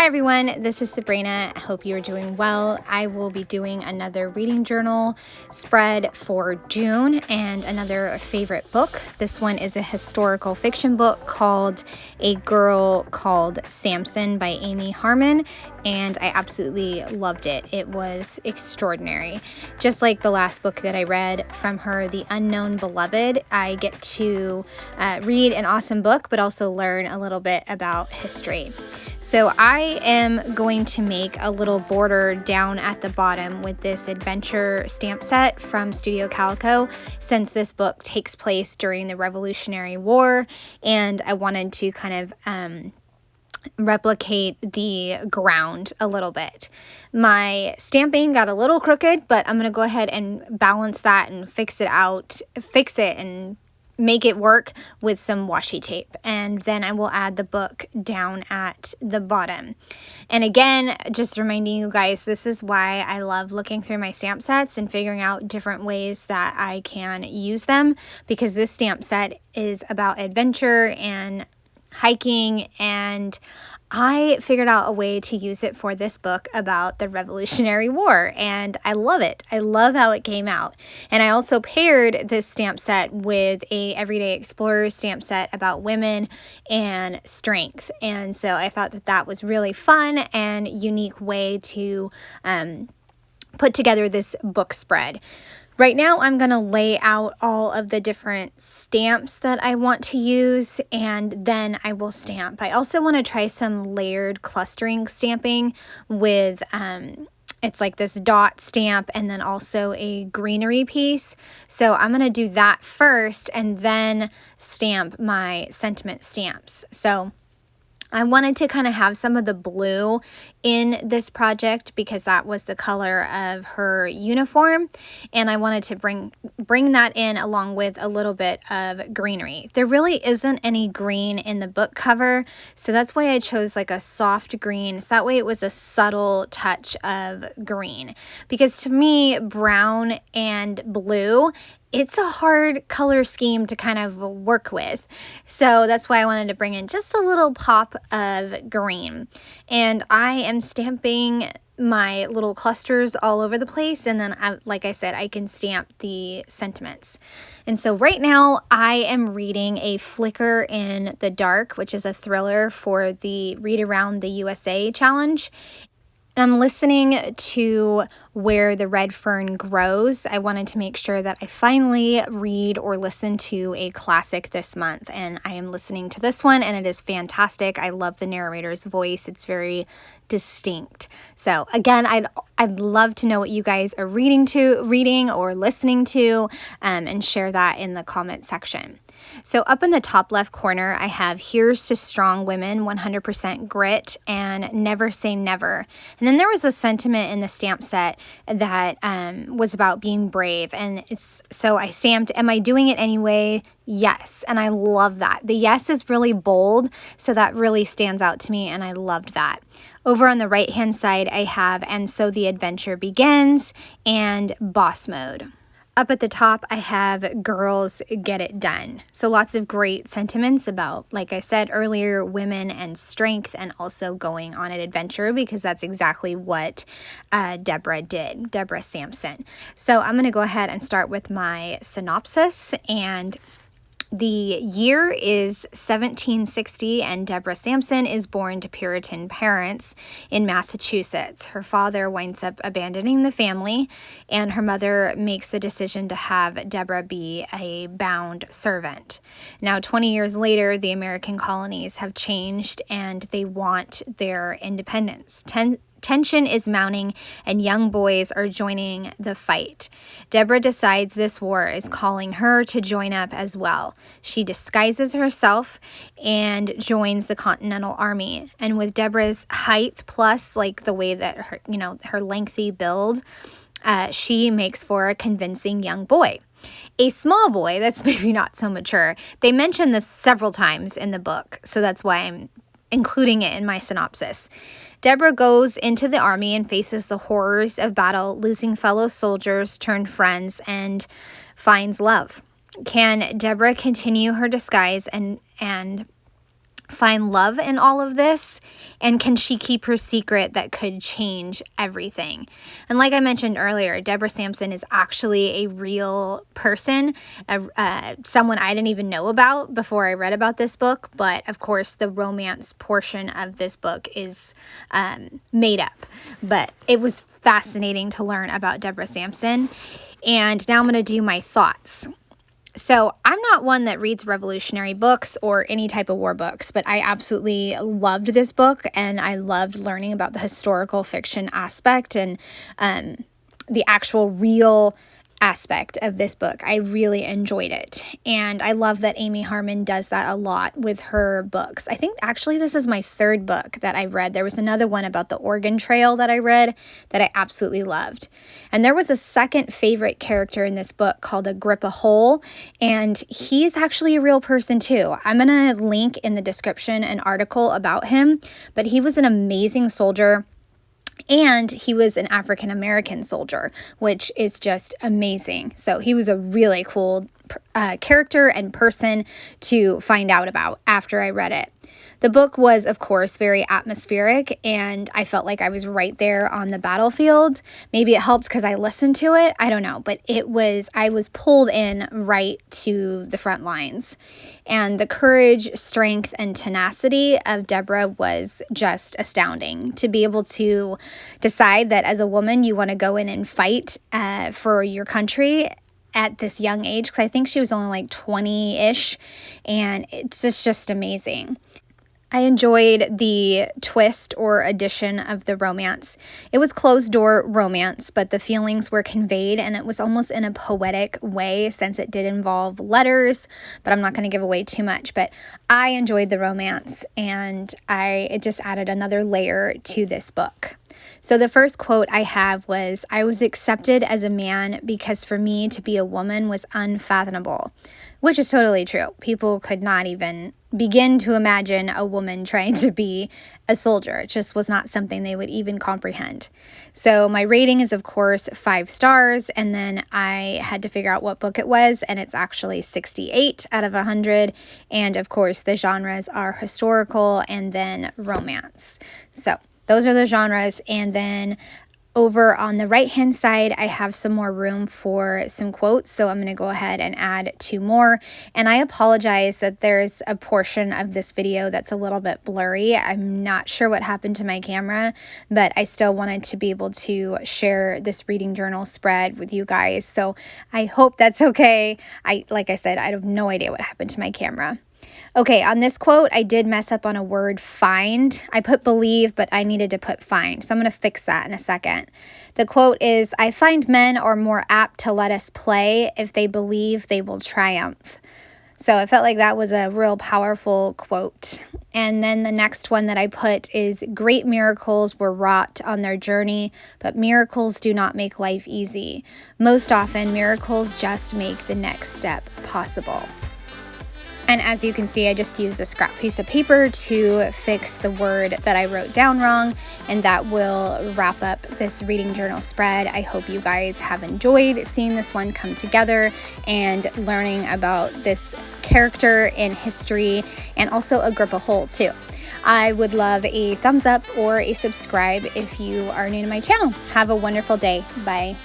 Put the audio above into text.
Hi everyone, this is Sabrina. I hope you are doing well. I will be doing another reading journal spread for June and another favorite book. This one is a historical fiction book called A Girl Called Samson by Amy Harmon, and I absolutely loved it. It was extraordinary. Just like the last book that I read from her, The Unknown Beloved, I get to read an awesome book, but also learn a little bit about history. So I am going to make a little border down at the bottom with this adventure stamp set from Studio Calico, since this book takes place during the Revolutionary War, and I wanted to kind of replicate the ground a little bit. My stamping got a little crooked, but I'm going to go ahead and balance that and fix it and make it work with some washi tape, and then I will add the book down at the bottom. And again, just reminding you guys, this is why I love looking through my stamp sets and figuring out different ways that I can use them, because this stamp set is about adventure and hiking, and I figured out a way to use it for this book about the Revolutionary War, and I love it. I love how it came out. And I also paired this stamp set with a Everyday Explorers stamp set about women and strength, and so I thought that that was really fun and unique way to put together this book spread. Right now, I'm going to lay out all of the different stamps that I want to use, and then I will stamp. I also want to try some layered clustering stamping with, it's like this dot stamp and then also a greenery piece. So I'm going to do that first and then stamp my sentiment stamps. So I wanted to kind of have some of the blue in this project because that was the color of her uniform, and I wanted to bring that in along with a little bit of greenery. There really isn't any green in the book cover, so that's why I chose like a soft green, so that way it was a subtle touch of green, because to me, brown and blue, it's a hard color scheme to kind of work with. So that's why I wanted to bring in just a little pop of green. And I am stamping my little clusters all over the place. And then, like I said, I can stamp the sentiments. And so right now I am reading A Flicker in the Dark, which is a thriller for the Read Around the USA challenge. And I'm listening to Where the Red Fern Grows. I wanted to make sure that I finally read or listen to a classic this month, and I am listening to this one, and it is fantastic. I love the narrator's voice. It's very distinct. So again, I'd love to know what you guys are reading or listening to, and share that in the comment section. So up in the top left corner, I have Here's to Strong Women, 100% Grit, and Never Say Never. And then there was a sentiment in the stamp set that was about being brave. And so I stamped, am I doing it anyway? Yes. And I love that. The yes is really bold, so that really stands out to me, and I loved that. Over on the right-hand side, I have And So the Adventure Begins and Boss Mode. Up at the top, I have Girls Get It Done. So lots of great sentiments about, like I said earlier, women and strength, and also going on an adventure, because that's exactly what Deborah did, Deborah Samson. So I'm going to go ahead and start with my synopsis, and the year is 1760, and Deborah Samson is born to Puritan parents in Massachusetts. Her father winds up abandoning the family, and her mother makes the decision to have Deborah be a bound servant. Now, 20 years later, the American colonies have changed, and they want their independence. Tension is mounting, and young boys are joining the fight. Deborah decides this war is calling her to join up as well. She disguises herself and joins the Continental Army. And with Deborah's height plus like the way that her lengthy build, she makes for a convincing young boy. A small boy that's maybe not so mature. They mention this several times in the book, so that's why I'm including it in my synopsis. Deborah goes into the army and faces the horrors of battle, losing fellow soldiers turned friends, and finds love. Can Deborah continue her disguise and find love in all of this? And can she keep her secret that could change everything? And like I mentioned earlier, Deborah Samson is actually a real person, someone I didn't even know about before I read about this book. But of course, the romance portion of this book is made up. But it was fascinating to learn about Deborah Samson. And now I'm going to do my thoughts. So I'm not one that reads revolutionary books or any type of war books, but I absolutely loved this book, and I loved learning about the historical fiction aspect and the actual real aspect of this book. I really enjoyed it, and I love that Amy Harmon does that a lot with her books. I think actually this is my third book that I read. There was another one about the Oregon Trail that I read that I absolutely loved. And there was a second favorite character in this book called Agrippa Hull, and he's actually a real person too. I'm going to link in the description an article about him, but he was an amazing soldier. And he was an African-American soldier, which is just amazing. So he was a really cool character and person to find out about after I read it. The book was, of course, very atmospheric, and I felt like I was right there on the battlefield. Maybe it helped because I listened to it. I don't know, but I was pulled in right to the front lines. And the courage, strength, and tenacity of Deborah was just astounding. To be able to decide that as a woman, you want to go in and fight for your country at this young age, because I think she was only like 20-ish, and it's just amazing. I enjoyed the twist or addition of the romance. It was closed-door romance, but the feelings were conveyed, and it was almost in a poetic way since it did involve letters, but I'm not going to give away too much. But I enjoyed the romance, and it just added another layer to this book. So the first quote I have was, "I was accepted as a man because for me to be a woman was unfathomable," which is totally true. People could not even begin to imagine a woman trying to be a soldier. It just was not something they would even comprehend. So my rating is, of course, 5 stars, and then I had to figure out what book it was, and it's actually 68 out of 100. And of course, the genres are historical and then romance. So those are the genres, and then over on the right-hand side, I have some more room for some quotes, so I'm going to go ahead and add 2 more. And I apologize that there's a portion of this video that's a little bit blurry. I'm not sure what happened to my camera, but I still wanted to be able to share this reading journal spread with you guys, so I hope that's okay. Like I said, I have no idea what happened to my camera. Okay, on this quote, I did mess up on a word, find. I put believe, but I needed to put find, so I'm going to fix that in a second. The quote is, "I find men are more apt to let us play. If they believe, they will triumph." So I felt like that was a real powerful quote. And then the next one that I put is, "Great miracles were wrought on their journey, but miracles do not make life easy. Most often, miracles just make the next step possible." And as you can see, I just used a scrap piece of paper to fix the word that I wrote down wrong, and that will wrap up this reading journal spread. I hope you guys have enjoyed seeing this one come together and learning about this character in history, and also Agrippa Hull too. I would love a thumbs up or a subscribe if you are new to my channel. Have a wonderful day. Bye.